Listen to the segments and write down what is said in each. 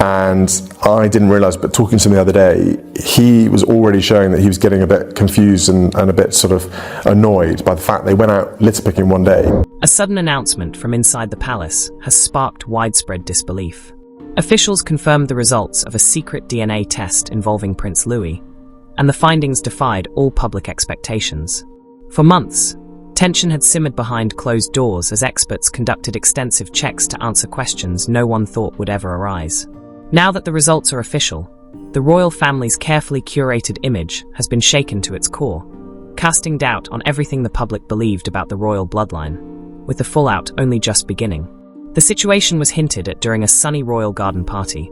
And I didn't realise, but talking to him the other day, he was already showing that he was getting a bit confused and a bit sort of annoyed by the fact they went out litter picking one day. A sudden announcement from inside the palace has sparked widespread disbelief. Officials confirmed the results of a secret DNA test involving Prince Louis, and the findings defied all public expectations. For months, tension had simmered behind closed doors as experts conducted extensive checks to answer questions no one thought would ever arise. Now that the results are official, the royal family's carefully curated image has been shaken to its core, casting doubt on everything the public believed about the royal bloodline, with the fallout only just beginning. The situation was hinted at during a sunny royal garden party,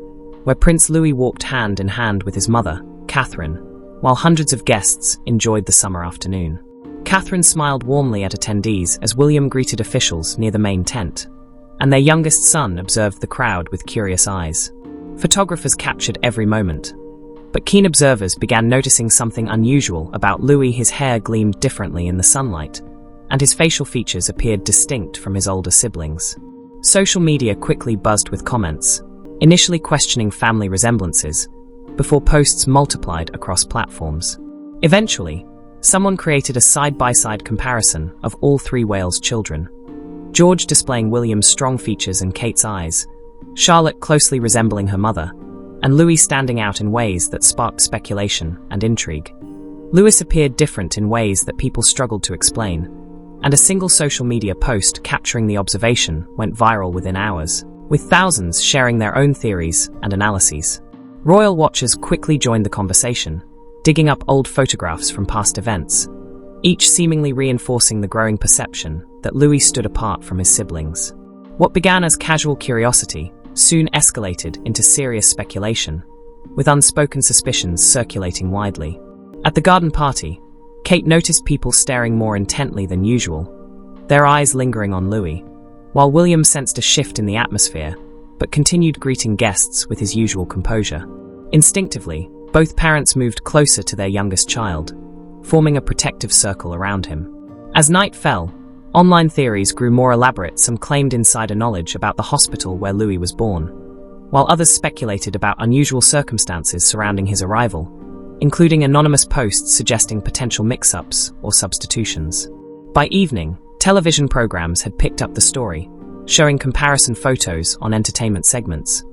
where Prince Louis walked hand in hand with his mother, Catherine, while hundreds of guests enjoyed the summer afternoon. Catherine smiled warmly at attendees as William greeted officials near the main tent, and their youngest son observed the crowd with curious eyes. Photographers captured every moment, but keen observers began noticing something unusual about Louis. His hair gleamed differently in the sunlight, and his facial features appeared distinct from his older siblings. Social media quickly buzzed with comments, initially questioning family resemblances, before posts multiplied across platforms. Eventually, someone created a side-by-side comparison of all three Wales children: George displaying William's strong features and Kate's eyes, Charlotte closely resembling her mother, and Louis standing out in ways that sparked speculation and intrigue. Louis appeared different in ways that people struggled to explain, and a single social media post capturing the observation went viral within hours, with thousands sharing their own theories and analyses. Royal watchers quickly joined the conversation, digging up old photographs from past events, each seemingly reinforcing the growing perception that Louis stood apart from his siblings. What began as casual curiosity soon escalated into serious speculation, with unspoken suspicions circulating widely. At the garden party, Kate noticed people staring more intently than usual, their eyes lingering on Louis, while William sensed a shift in the atmosphere, but continued greeting guests with his usual composure. Instinctively, both parents moved closer to their youngest child, forming a protective circle around him. As night fell, online theories grew more elaborate. Some claimed insider knowledge about the hospital where Louis was born, while others speculated about unusual circumstances surrounding his arrival, including anonymous posts suggesting potential mix-ups or substitutions. By evening, television programs had picked up the story, showing comparison photos on entertainment segments,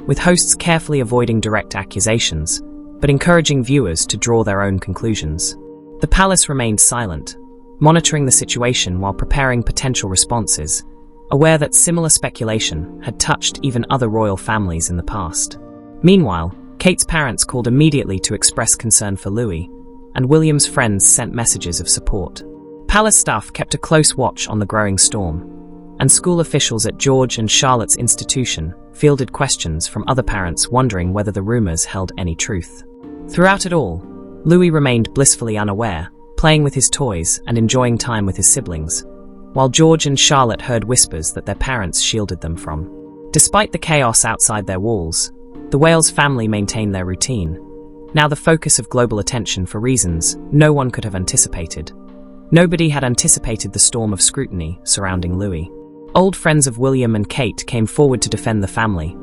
with hosts carefully avoiding direct accusations, but encouraging viewers to draw their own conclusions. The palace remained silent, monitoring the situation while preparing potential responses, aware that similar speculation had touched even other royal families in the past. Meanwhile, Kate's parents called immediately to express concern for Louis, and William's friends sent messages of support. Palace staff kept a close watch on the growing storm, and school officials at George and Charlotte's institution fielded questions from other parents wondering whether the rumors held any truth. Throughout it all, Louis remained blissfully unaware, playing with his toys and enjoying time with his siblings, while George and Charlotte heard whispers that their parents shielded them from. Despite the chaos outside their walls, the Wales family maintained their routine, now the focus of global attention for reasons no one could have anticipated. Nobody had anticipated the storm of scrutiny surrounding Louis. Old friends of William and Kate came forward to defend the family,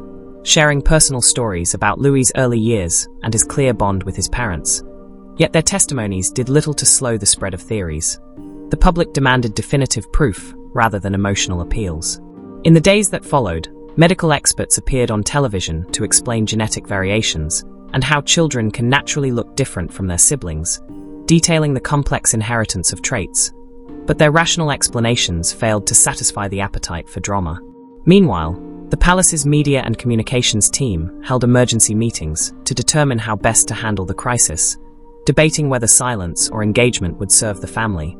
sharing personal stories about Louis's early years and his clear bond with his parents. Yet their testimonies did little to slow the spread of theories. The public demanded definitive proof rather than emotional appeals. In the days that followed, medical experts appeared on television to explain genetic variations and how children can naturally look different from their siblings, detailing the complex inheritance of traits. But their rational explanations failed to satisfy the appetite for drama. Meanwhile, the palace's media and communications team held emergency meetings to determine how best to handle the crisis, debating whether silence or engagement would serve the family,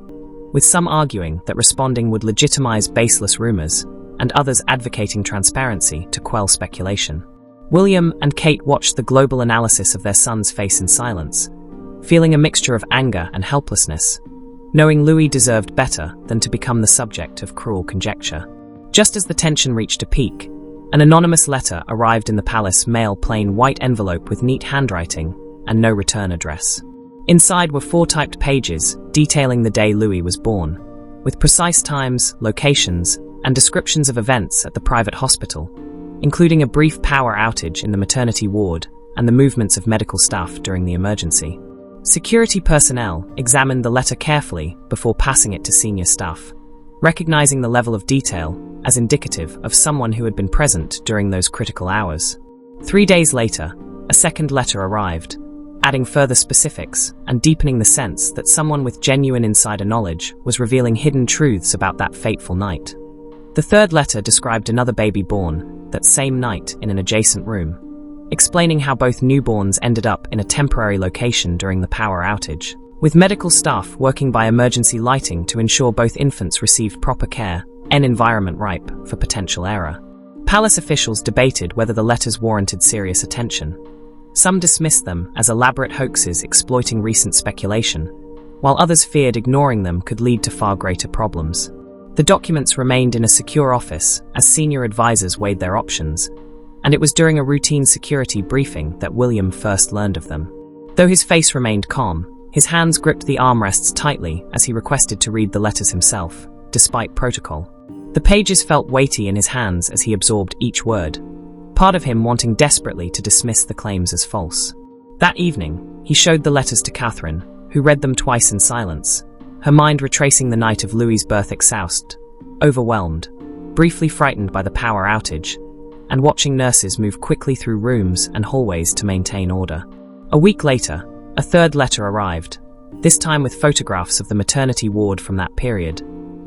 with some arguing that responding would legitimize baseless rumors, and others advocating transparency to quell speculation. William and Kate watched the global analysis of their son's face in silence, feeling a mixture of anger and helplessness, knowing Louis deserved better than to become the subject of cruel conjecture. Just as the tension reached a peak, an anonymous letter arrived in the palace mail, plain white envelope with neat handwriting and no return address. Inside were 4 typed pages detailing the day Louis was born, with precise times, locations, and descriptions of events at the private hospital, including a brief power outage in the maternity ward and the movements of medical staff during the emergency. Security personnel examined the letter carefully before passing it to senior staff, recognizing the level of detail as indicative of someone who had been present during those critical hours. 3 days later, a second letter arrived, adding further specifics and deepening the sense that someone with genuine insider knowledge was revealing hidden truths about that fateful night. The third letter described another baby born that same night in an adjacent room, explaining how both newborns ended up in a temporary location during the power outage, with medical staff working by emergency lighting to ensure both infants received proper care, an environment ripe for potential error. Palace officials debated whether the letters warranted serious attention. Some dismissed them as elaborate hoaxes exploiting recent speculation, while others feared ignoring them could lead to far greater problems. The documents remained in a secure office as senior advisors weighed their options, and it was during a routine security briefing that William first learned of them. Though his face remained calm, his hands gripped the armrests tightly as he requested to read the letters himself, despite protocol. The pages felt weighty in his hands as he absorbed each word, part of him wanting desperately to dismiss the claims as false. That evening, he showed the letters to Catherine, who read them twice in silence, her mind retracing the night of Louis's birth exhausted, overwhelmed, briefly frightened by the power outage, and watching nurses move quickly through rooms and hallways to maintain order. A week later, a third letter arrived, this time with photographs of the maternity ward from that period.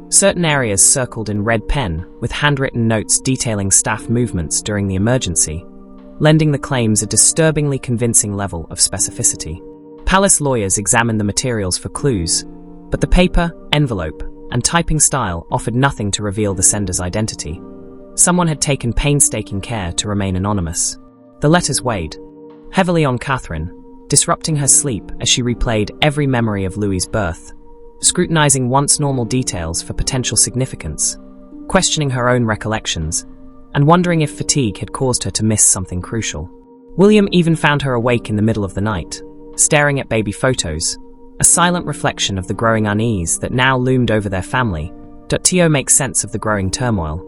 Certain areas circled in red pen with handwritten notes detailing staff movements during the emergency, lending the claims a disturbingly convincing level of specificity. Palace lawyers examined the materials for clues, but the paper, envelope, and typing style offered nothing to reveal the sender's identity. Someone had taken painstaking care to remain anonymous. The letters weighed heavily on Catherine, disrupting her sleep as she replayed every memory of Louis's birth, scrutinizing once normal details for potential significance, questioning her own recollections, and wondering if fatigue had caused her to miss something crucial. William even found her awake in the middle of the night, staring at baby photos, a silent reflection of the growing unease that now loomed over their family. To make sense of the growing turmoil,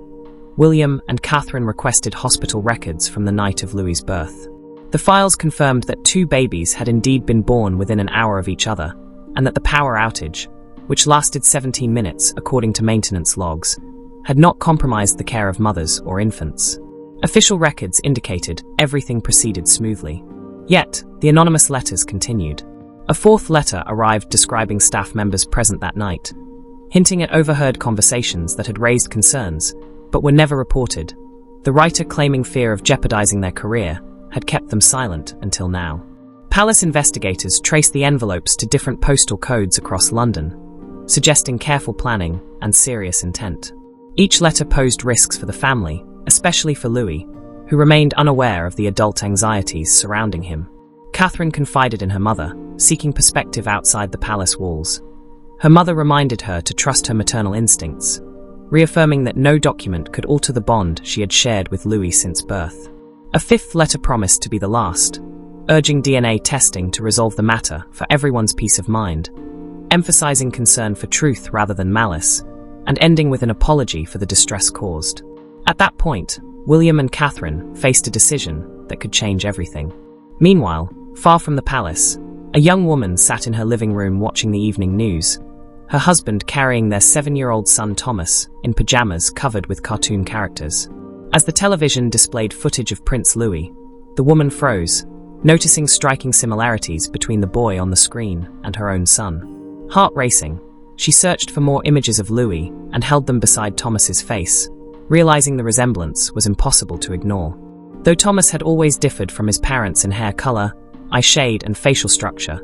William and Catherine requested hospital records from the night of Louis's birth. The files confirmed that 2 babies had indeed been born within an hour of each other, and that the power outage, which lasted 17 minutes according to maintenance logs, had not compromised the care of mothers or infants. Official records indicated everything proceeded smoothly. Yet, the anonymous letters continued. A fourth letter arrived describing staff members present that night, hinting at overheard conversations that had raised concerns, but were never reported. The writer, claiming fear of jeopardizing their career, had kept them silent until now. Palace investigators traced the envelopes to different postal codes across London, suggesting careful planning and serious intent. Each letter posed risks for the family, especially for Louis, who remained unaware of the adult anxieties surrounding him. Catherine confided in her mother, seeking perspective outside the palace walls. Her mother reminded her to trust her maternal instincts, reaffirming that no document could alter the bond she had shared with Louis since birth. A fifth letter promised to be the last, urging DNA testing to resolve the matter for everyone's peace of mind, emphasizing concern for truth rather than malice, and ending with an apology for the distress caused. At that point, William and Catherine faced a decision that could change everything. Meanwhile, far from the palace, a young woman sat in her living room watching the evening news, her husband carrying their 7-year-old son Thomas in pajamas covered with cartoon characters. As the television displayed footage of Prince Louis, the woman froze, noticing striking similarities between the boy on the screen and her own son. Heart racing, she searched for more images of Louis and held them beside Thomas's face, realizing the resemblance was impossible to ignore. Though Thomas had always differed from his parents in hair color, eye shade, and facial structure,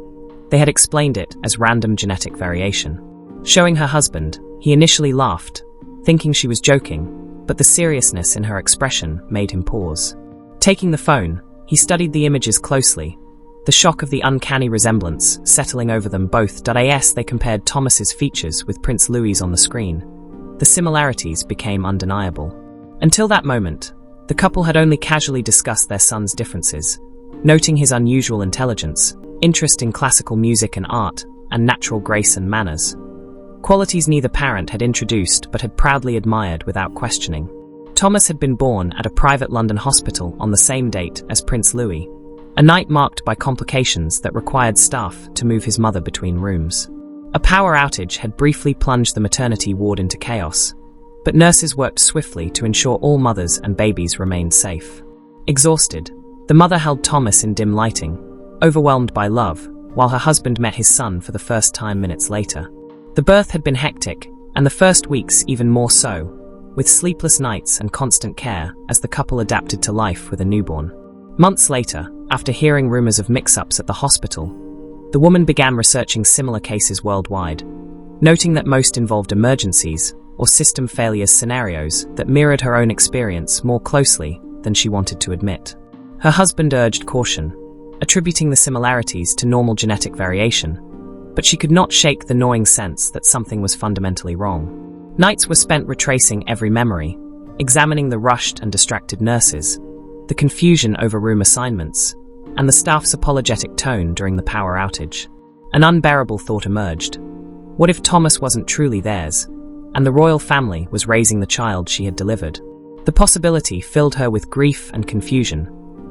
they had explained it as random genetic variation. Showing her husband, he initially laughed, thinking she was joking, but the seriousness in her expression made him pause. Taking the phone, he studied the images closely, the shock of the uncanny resemblance settling over them both. As they compared Thomas's features with Prince Louis's on the screen, the similarities became undeniable. Until that moment, the couple had only casually discussed their son's differences, noting his unusual intelligence, interest in classical music and art, and natural grace and manners. Qualities neither parent had introduced but had proudly admired without questioning. Thomas had been born at a private London hospital on the same date as Prince Louis, a night marked by complications that required staff to move his mother between rooms. A power outage had briefly plunged the maternity ward into chaos, but nurses worked swiftly to ensure all mothers and babies remained safe. Exhausted, the mother held Thomas in dim lighting, overwhelmed by love, while her husband met his son for the first time minutes later. The birth had been hectic, and the first weeks even more so, with sleepless nights and constant care as the couple adapted to life with a newborn. Months later, after hearing rumors of mix-ups at the hospital, the woman began researching similar cases worldwide, noting that most involved emergencies or system failures scenarios that mirrored her own experience more closely than she wanted to admit. Her husband urged caution, attributing the similarities to normal genetic variation, but she could not shake the gnawing sense that something was fundamentally wrong. Nights were spent retracing every memory, examining the rushed and distracted nurses, the confusion over room assignments, and the staff's apologetic tone during the power outage. An unbearable thought emerged. What if Thomas wasn't truly theirs, and the royal family was raising the child she had delivered? The possibility filled her with grief and confusion,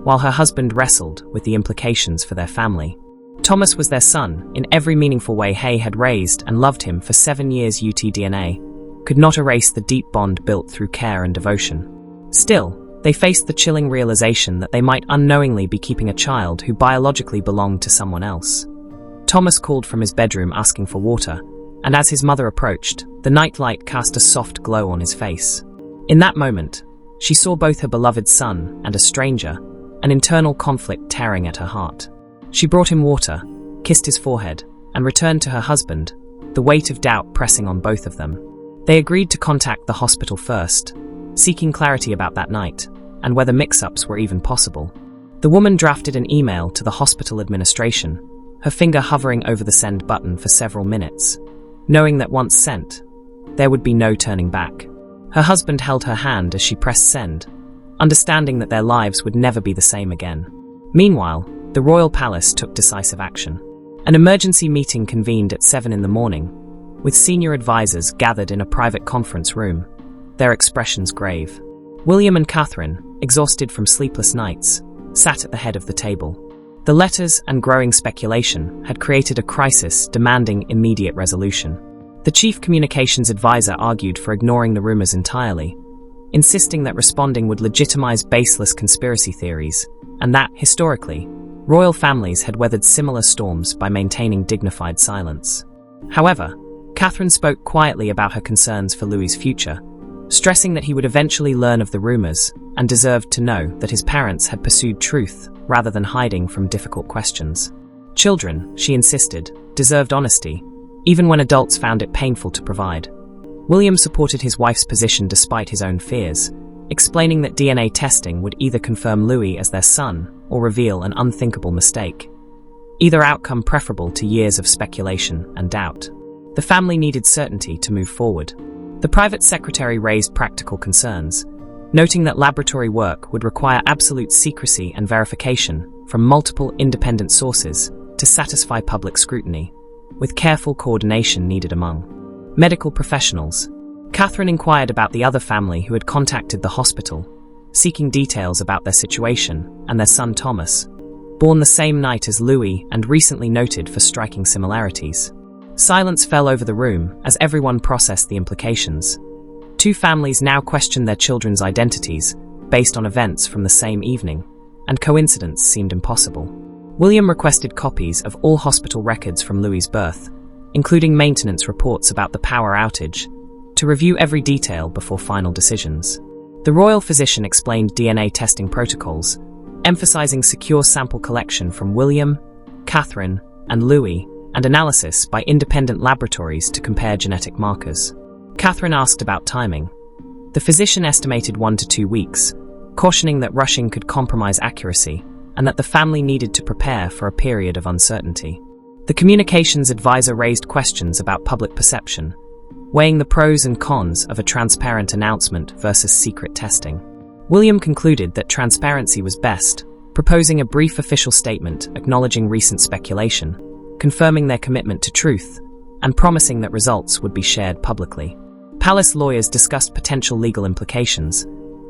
while her husband wrestled with the implications for their family. Thomas was their son in every meaningful way. Hay had raised and loved him for 7 years. UTDNA could not erase the deep bond built through care and devotion. Still, they faced the chilling realization that they might unknowingly be keeping a child who biologically belonged to someone else. Thomas called from his bedroom asking for water, and as his mother approached, the nightlight cast a soft glow on his face. In that moment, she saw both her beloved son and a stranger, an internal conflict tearing at her heart. She brought him water, kissed his forehead, and returned to her husband, the weight of doubt pressing on both of them. They agreed to contact the hospital first, seeking clarity about that night, and whether mix-ups were even possible. The woman drafted an email to the hospital administration, her finger hovering over the send button for several minutes, knowing that once sent, there would be no turning back. Her husband held her hand as she pressed send, understanding that their lives would never be the same again. Meanwhile, the royal palace took decisive action. An emergency meeting convened at 7 in the morning, with senior advisors gathered in a private conference room, their expressions grave. William and Catherine, exhausted from sleepless nights, sat at the head of the table. The letters and growing speculation had created a crisis demanding immediate resolution. The chief communications advisor argued for ignoring the rumors entirely, insisting that responding would legitimize baseless conspiracy theories, and that, historically, royal families had weathered similar storms by maintaining dignified silence. However, Catherine spoke quietly about her concerns for Louis's future, stressing that he would eventually learn of the rumors and deserved to know that his parents had pursued truth rather than hiding from difficult questions. Children, she insisted, deserved honesty, even when adults found it painful to provide. William supported his wife's position despite his own fears, explaining that DNA testing would either confirm Louis as their son or reveal an unthinkable mistake, either outcome preferable to years of speculation and doubt. The family needed certainty to move forward. The private secretary raised practical concerns, noting that laboratory work would require absolute secrecy and verification from multiple independent sources to satisfy public scrutiny, with careful coordination needed among medical professionals. Catherine inquired about the other family who had contacted the hospital, seeking details about their situation and their son Thomas, born the same night as Louis and recently noted for striking similarities. Silence fell over the room as everyone processed the implications. Two families now questioned their children's identities based on events from the same evening, and coincidence seemed impossible. William requested copies of all hospital records from Louis's birth, including maintenance reports about the power outage, to review every detail before final decisions. The royal physician explained DNA testing protocols, emphasizing secure sample collection from William, Catherine, and Louis, and analysis by independent laboratories to compare genetic markers. Catherine asked about timing. The physician estimated 1 to 2 weeks, cautioning that rushing could compromise accuracy and that the family needed to prepare for a period of uncertainty. The communications advisor raised questions about public perception, weighing the pros and cons of a transparent announcement versus secret testing. William concluded that transparency was best, proposing a brief official statement acknowledging recent speculation, confirming their commitment to truth, and promising that results would be shared publicly. Palace lawyers discussed potential legal implications,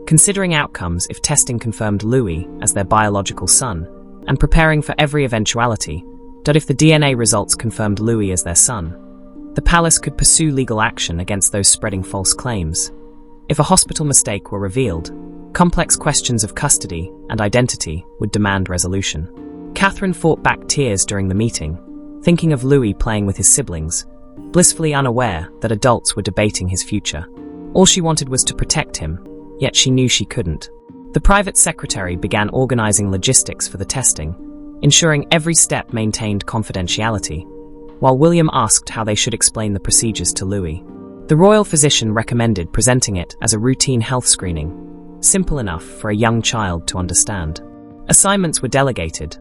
considering outcomes if testing confirmed Louis as their biological son, and preparing for every eventuality, that if the DNA results confirmed Louis as their son, the palace could pursue legal action against those spreading false claims. If a hospital mistake were revealed, complex questions of custody and identity would demand resolution. Catherine fought back tears during the meeting, thinking of Louis playing with his siblings, blissfully unaware that adults were debating his future. All she wanted was to protect him, yet she knew she couldn't. The private secretary began organizing logistics for the testing, ensuring every step maintained confidentiality, while William asked how they should explain the procedures to Louis. The royal physician recommended presenting it as a routine health screening, simple enough for a young child to understand. Assignments were delegated.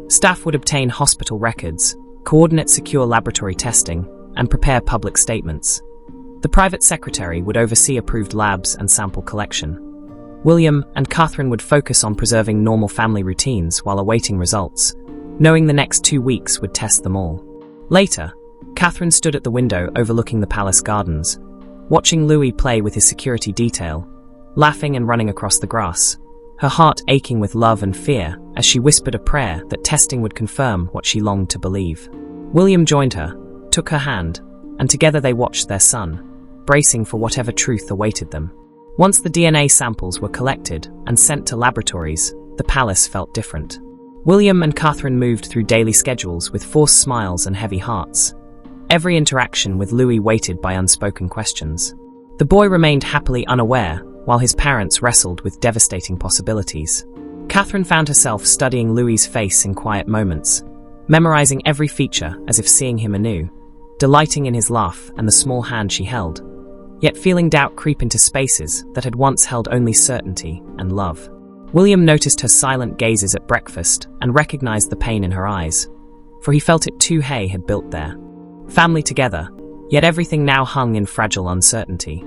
Staff would obtain hospital records, coordinate secure laboratory testing, and prepare public statements. The private secretary would oversee approved labs and sample collection. William and Catherine would focus on preserving normal family routines while awaiting results, knowing the next 2 weeks would test them all. Later, Catherine stood at the window overlooking the palace gardens, watching Louis play with his security detail, laughing and running across the grass, her heart aching with love and fear as she whispered a prayer that testing would confirm what she longed to believe. William joined her, took her hand, and together they watched their son, bracing for whatever truth awaited them. Once the DNA samples were collected and sent to laboratories, the palace felt different. William and Catherine moved through daily schedules with forced smiles and heavy hearts. Every interaction with Louis weighted by unspoken questions. The boy remained happily unaware, while his parents wrestled with devastating possibilities. Catherine found herself studying Louis's face in quiet moments, memorizing every feature as if seeing him anew, delighting in his laugh and the small hand she held, yet feeling doubt creep into spaces that had once held only certainty and love. William noticed her silent gazes at breakfast and recognized the pain in her eyes, for he felt it too had built there. Family together, yet everything now hung in fragile uncertainty.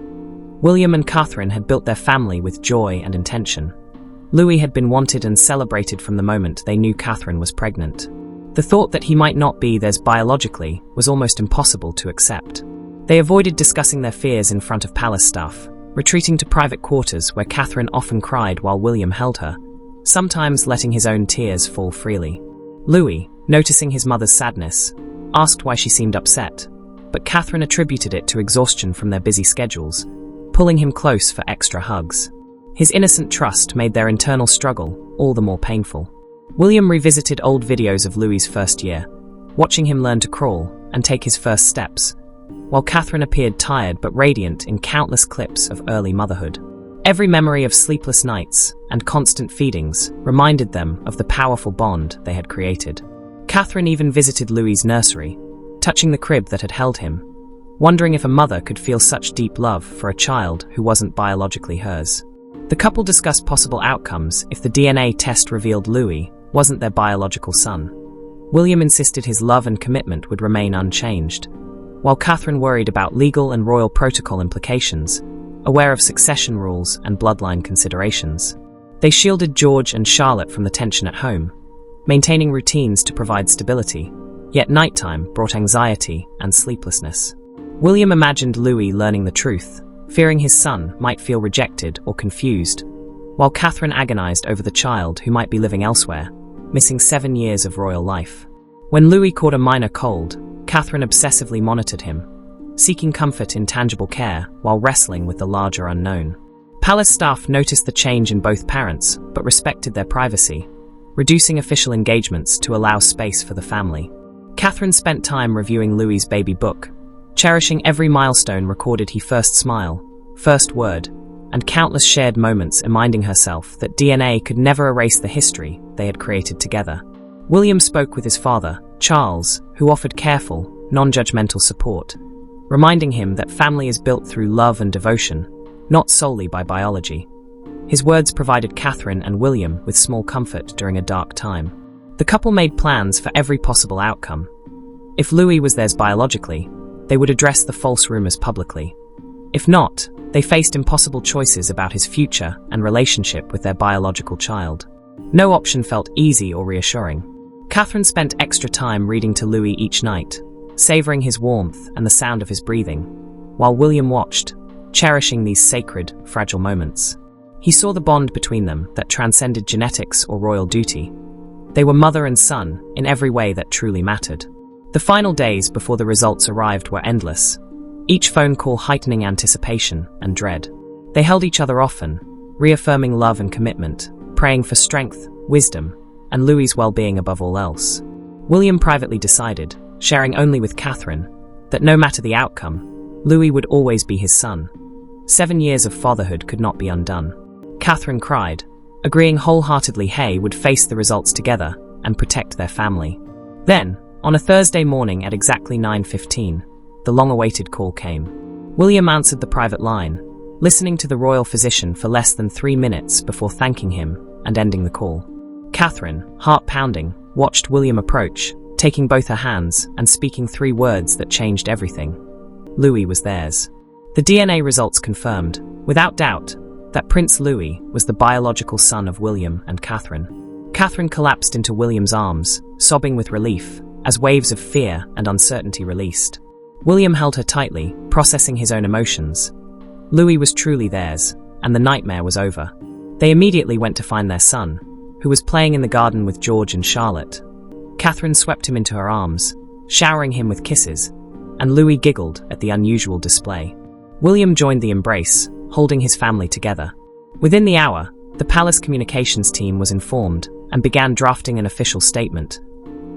William and Catherine had built their family with joy and intention. Louis had been wanted and celebrated from the moment they knew Catherine was pregnant. The thought that he might not be theirs biologically was almost impossible to accept. They avoided discussing their fears in front of palace staff, retreating to private quarters where Catherine often cried while William held her, sometimes letting his own tears fall freely. Louis, noticing his mother's sadness, asked why she seemed upset, but Catherine attributed it to exhaustion from their busy schedules, pulling him close for extra hugs. His innocent trust made their internal struggle all the more painful. William revisited old videos of Louis's first year, watching him learn to crawl and take his first steps, while Catherine appeared tired but radiant in countless clips of early motherhood. Every memory of sleepless nights and constant feedings reminded them of the powerful bond they had created. Catherine even visited Louis's nursery, touching the crib that had held him, wondering if a mother could feel such deep love for a child who wasn't biologically hers. The couple discussed possible outcomes if the DNA test revealed Louis wasn't their biological son. William insisted his love and commitment would remain unchanged, while Catherine worried about legal and royal protocol implications, aware of succession rules and bloodline considerations. They shielded George and Charlotte from the tension at home, maintaining routines to provide stability, yet nighttime brought anxiety and sleeplessness. William imagined Louis learning the truth, fearing his son might feel rejected or confused, while Catherine agonized over the child who might be living elsewhere, missing 7 years of royal life. When Louis caught a minor cold, Catherine obsessively monitored him, seeking comfort in tangible care while wrestling with the larger unknown. Palace staff noticed the change in both parents, but respected their privacy, reducing official engagements to allow space for the family. Catherine spent time reviewing Louis's baby book, cherishing every milestone recorded: his first smile, first word, and countless shared moments, reminding herself that DNA could never erase the history they had created together. William spoke with his father, Charles, who offered careful, non-judgmental support, reminding him that family is built through love and devotion, not solely by biology. His words provided Catherine and William with small comfort during a dark time. The couple made plans for every possible outcome. If Louis was theirs biologically, they would address the false rumors publicly. If not, they faced impossible choices about his future and relationship with their biological child. No option felt easy or reassuring. Catherine spent extra time reading to Louis each night, savoring his warmth and the sound of his breathing, while William watched, cherishing these sacred, fragile moments. He saw the bond between them that transcended genetics or royal duty. They were mother and son in every way that truly mattered. The final days before the results arrived were endless, each phone call heightening anticipation and dread. They held each other often, reaffirming love and commitment, praying for strength, wisdom, and Louis's well-being above all else. William privately decided, sharing only with Catherine, that no matter the outcome, Louis would always be his son. 7 years of fatherhood could not be undone. Catherine cried, agreeing wholeheartedly Hay would face the results together and protect their family. Then, on a Thursday morning at exactly 9:15, the long-awaited call came. William answered the private line, listening to the royal physician for less than 3 minutes before thanking him and ending the call. Catherine, heart-pounding, watched William approach, taking both her hands and speaking 3 words that changed everything. Louis was theirs. The DNA results confirmed, without doubt, that Prince Louis was the biological son of William and Catherine. Catherine collapsed into William's arms, sobbing with relief, as waves of fear and uncertainty released. William held her tightly, processing his own emotions. Louis was truly theirs, and the nightmare was over. They immediately went to find their son, who was playing in the garden with George and Charlotte. Catherine swept him into her arms, showering him with kisses, and Louis giggled at the unusual display. William joined the embrace, holding his family together. Within the hour, the palace communications team was informed and began drafting an official statement,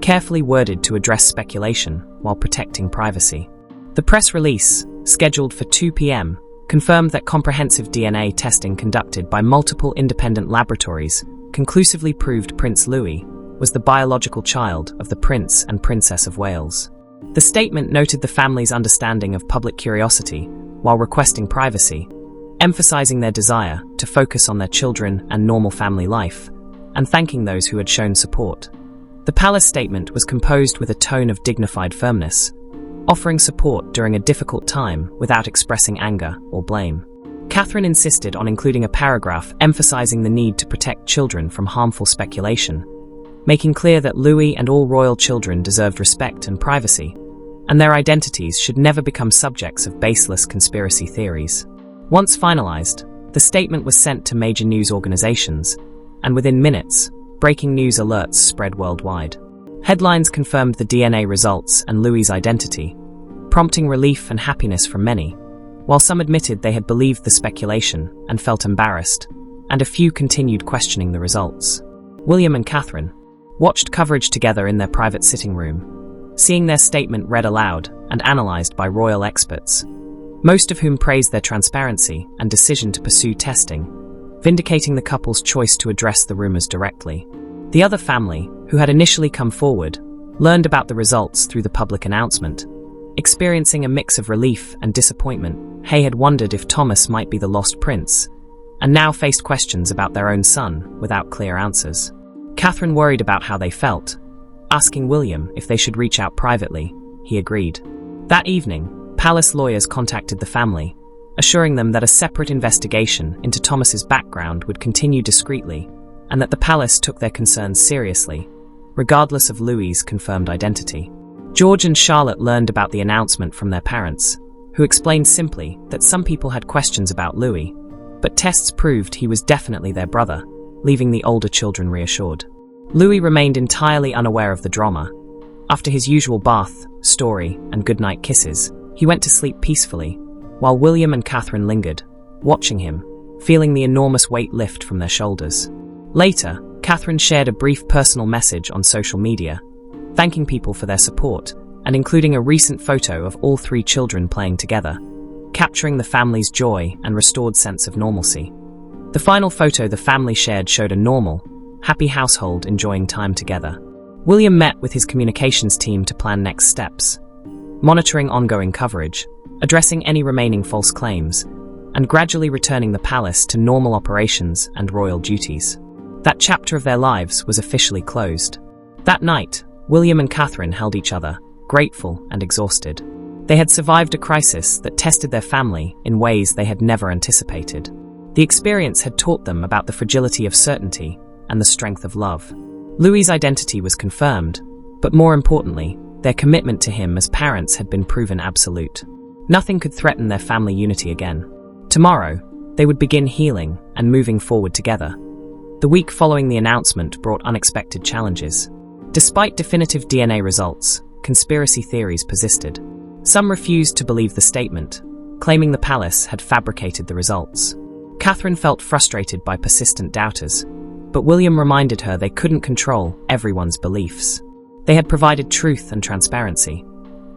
carefully worded to address speculation while protecting privacy. The press release, scheduled for 2 p.m., confirmed that comprehensive DNA testing conducted by multiple independent laboratories conclusively proved Prince Louis was the biological child of the Prince and Princess of Wales. The statement noted the family's understanding of public curiosity while requesting privacy, emphasizing their desire to focus on their children and normal family life, and thanking those who had shown support. The palace statement was composed with a tone of dignified firmness, offering support during a difficult time without expressing anger or blame. Catherine insisted on including a paragraph emphasizing the need to protect children from harmful speculation, making clear that Louis and all royal children deserved respect and privacy, and their identities should never become subjects of baseless conspiracy theories. Once finalized, the statement was sent to major news organizations, and within minutes, breaking news alerts spread worldwide. Headlines confirmed the DNA results and Louis's identity, prompting relief and happiness from many, while some admitted they had believed the speculation and felt embarrassed, and a few continued questioning the results. William and Catherine watched coverage together in their private sitting room, seeing their statement read aloud and analyzed by royal experts, most of whom praised their transparency and decision to pursue testing, vindicating the couple's choice to address the rumors directly. The other family, who had initially come forward, learned about the results through the public announcement. Experiencing a mix of relief and disappointment, Hay had wondered if Thomas might be the lost prince, and now faced questions about their own son without clear answers. Catherine worried about how they felt, asking William if they should reach out privately. He agreed. That evening, palace lawyers contacted the family, assuring them that a separate investigation into Thomas's background would continue discreetly, and that the palace took their concerns seriously, regardless of Louis's confirmed identity. George and Charlotte learned about the announcement from their parents, who explained simply that some people had questions about Louis, but tests proved he was definitely their brother, leaving the older children reassured. Louis remained entirely unaware of the drama. After his usual bath, story, and goodnight kisses, he went to sleep peacefully, while William and Catherine lingered, watching him, feeling the enormous weight lift from their shoulders. Later, Catherine shared a brief personal message on social media, thanking people for their support, and including a recent photo of all 3 children playing together, capturing the family's joy and restored sense of normalcy. The final photo the family shared showed a normal, happy household enjoying time together. William met with his communications team to plan next steps, monitoring ongoing coverage, addressing any remaining false claims, and gradually returning the palace to normal operations and royal duties. That chapter of their lives was officially closed. That night, William and Catherine held each other, grateful and exhausted. They had survived a crisis that tested their family in ways they had never anticipated. The experience had taught them about the fragility of certainty and the strength of love. Louis's identity was confirmed, but more importantly, their commitment to him as parents had been proven absolute. Nothing could threaten their family unity again. Tomorrow, they would begin healing and moving forward together. The week following the announcement brought unexpected challenges. Despite definitive DNA results, conspiracy theories persisted. Some refused to believe the statement, claiming the palace had fabricated the results. Catherine felt frustrated by persistent doubters, but William reminded her they couldn't control everyone's beliefs. They had provided truth and transparency.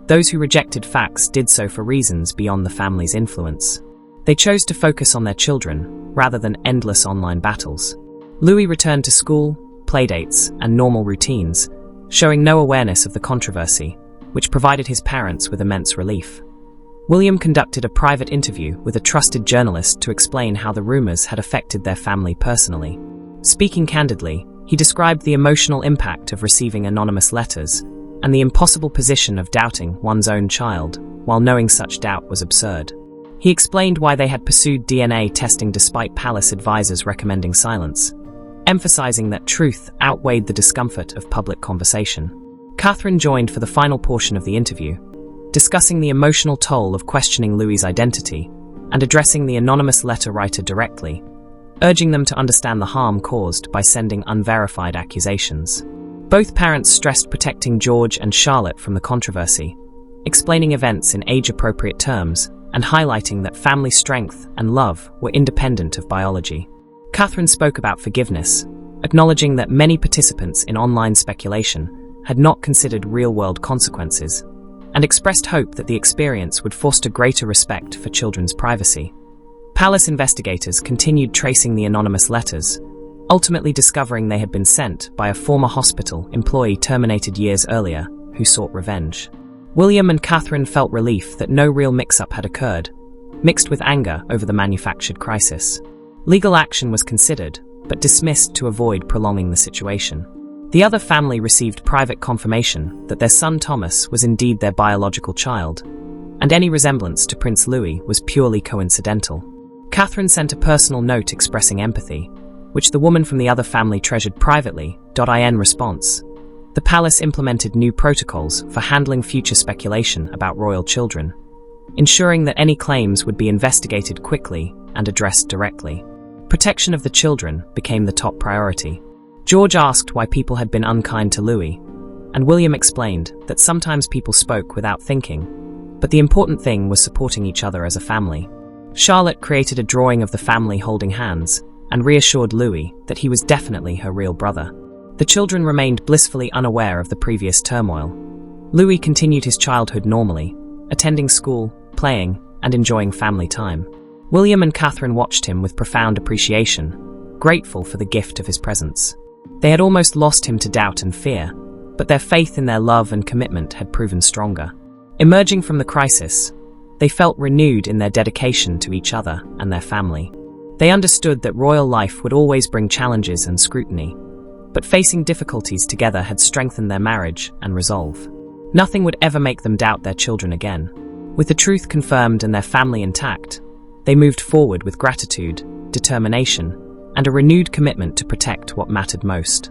Those who rejected facts did so for reasons beyond the family's influence. They chose to focus on their children, rather than endless online battles. Louis returned to school, playdates, and normal routines, showing no awareness of the controversy, which provided his parents with immense relief. William conducted a private interview with a trusted journalist to explain how the rumors had affected their family personally. Speaking candidly, he described the emotional impact of receiving anonymous letters and the impossible position of doubting one's own child, while knowing such doubt was absurd. He explained why they had pursued DNA testing despite palace advisors recommending silence, emphasizing that truth outweighed the discomfort of public conversation. Catherine joined for the final portion of the interview, discussing the emotional toll of questioning Louis's identity and addressing the anonymous letter writer directly, urging them to understand the harm caused by sending unverified accusations. Both parents stressed protecting George and Charlotte from the controversy, explaining events in age-appropriate terms and highlighting that family strength and love were independent of biology. Catherine spoke about forgiveness, acknowledging that many participants in online speculation had not considered real-world consequences, and expressed hope that the experience would foster greater respect for children's privacy. Palace investigators continued tracing the anonymous letters, ultimately discovering they had been sent by a former hospital employee terminated years earlier who sought revenge. William and Catherine felt relief that no real mix-up had occurred, mixed with anger over the manufactured crisis. Legal action was considered, but dismissed to avoid prolonging the situation. The other family received private confirmation that their son Thomas was indeed their biological child, and any resemblance to Prince Louis was purely coincidental. Catherine sent a personal note expressing empathy, which the woman from the other family treasured privately. In response, the palace implemented new protocols for handling future speculation about royal children, ensuring that any claims would be investigated quickly and addressed directly. Protection of the children became the top priority. George asked why people had been unkind to Louis, and William explained that sometimes people spoke without thinking, but the important thing was supporting each other as a family. Charlotte created a drawing of the family holding hands and reassured Louis that he was definitely her real brother. The children remained blissfully unaware of the previous turmoil. Louis continued his childhood normally, attending school, playing, and enjoying family time. William and Catherine watched him with profound appreciation, grateful for the gift of his presence. They had almost lost him to doubt and fear, but their faith in their love and commitment had proven stronger. Emerging from the crisis, they felt renewed in their dedication to each other and their family. They understood that royal life would always bring challenges and scrutiny, but facing difficulties together had strengthened their marriage and resolve. Nothing would ever make them doubt their children again. With the truth confirmed and their family intact, they moved forward with gratitude, determination, and a renewed commitment to protect what mattered most.